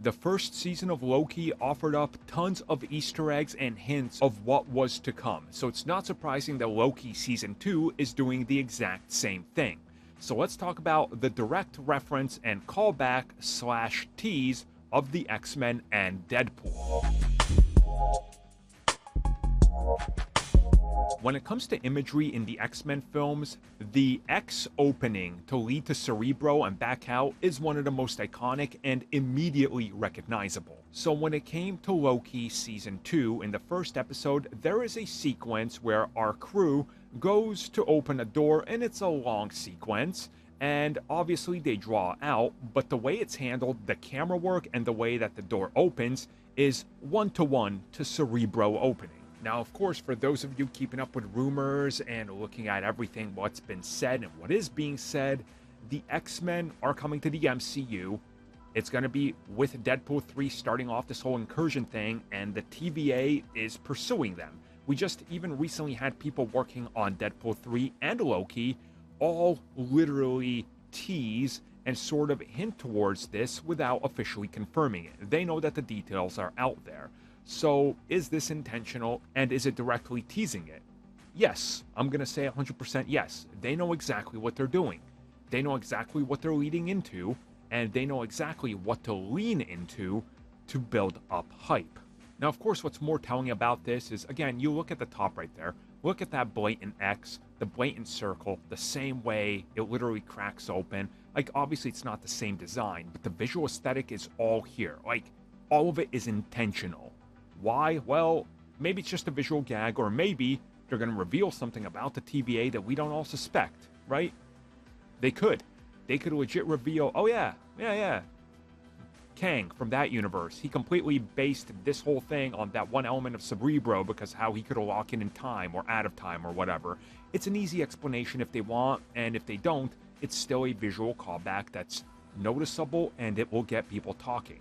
The first season of Loki offered up tons of Easter eggs and hints of what was to come, so it's not surprising that Loki Season 2 is doing the exact same thing. So let's talk about the direct reference and callback / tease of the X-Men and Deadpool. When it comes to imagery in the X-Men films, the X opening to lead to Cerebro and back out is one of the most iconic and immediately recognizable. So when it came to Loki Season 2, in the first episode, there is a sequence where our crew goes to open a door, and it's a long sequence, and obviously they draw out, but the way it's handled, the camera work and the way that the door opens is one-to-one to Cerebro opening. Now, of course, for those of you keeping up with rumors and looking at everything what's been said and what is being said, the X-Men are coming to the MCU. It's going to be with Deadpool 3 starting off this whole incursion thing, and the TVA is pursuing them. We just even recently had people working on Deadpool 3 and Loki all literally tease and sort of hint towards this without officially confirming it. They know that the details are out there. So is this intentional, and is it directly teasing it? Yes, I'm going to say 100% yes. They know exactly what they're doing. They know exactly what they're leading into, and they know exactly what to lean into to build up hype. Now, of course, what's more telling about this is, again, you look at the top right there. Look at that blatant X, the blatant circle, the same way it literally cracks open. Like, obviously, it's not the same design, but the visual aesthetic is all here. Like, all of it is intentional. Why? Well, maybe it's just a visual gag, or maybe they're going to reveal something about the TVA that we don't all suspect, right? They could. They could legit reveal, oh yeah. Kang from that universe, he completely based this whole thing on that one element of Cerebro because how he could lock in time or out of time or whatever. It's an easy explanation if they want, and if they don't, it's still a visual callback that's noticeable and it will get people talking.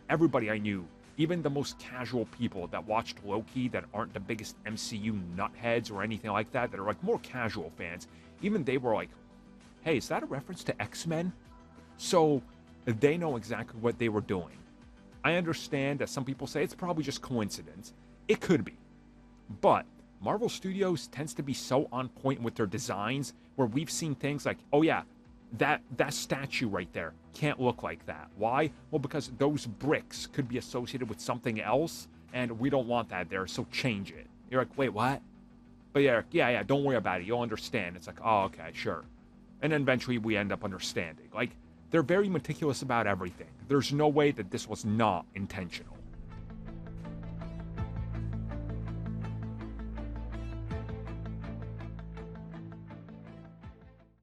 Everybody I knew, even the most casual people that watched Loki that aren't the biggest MCU nutheads or anything like that, that are like more casual fans, even they were like, hey, is that a reference to X-Men? So they know exactly what they were doing. I understand that some people say it's probably just coincidence. It could be. But Marvel Studios tends to be so on point with their designs where we've seen things like, oh yeah, that statue right there can't look like that. Why? Well, because those bricks could be associated with something else, and we don't want that there, so change it. You're like, wait, what? But yeah, don't worry about it. You'll understand. It's like, oh, okay, sure. And then eventually we end up understanding. Like, they're very meticulous about everything. There's no way that this was not intentional.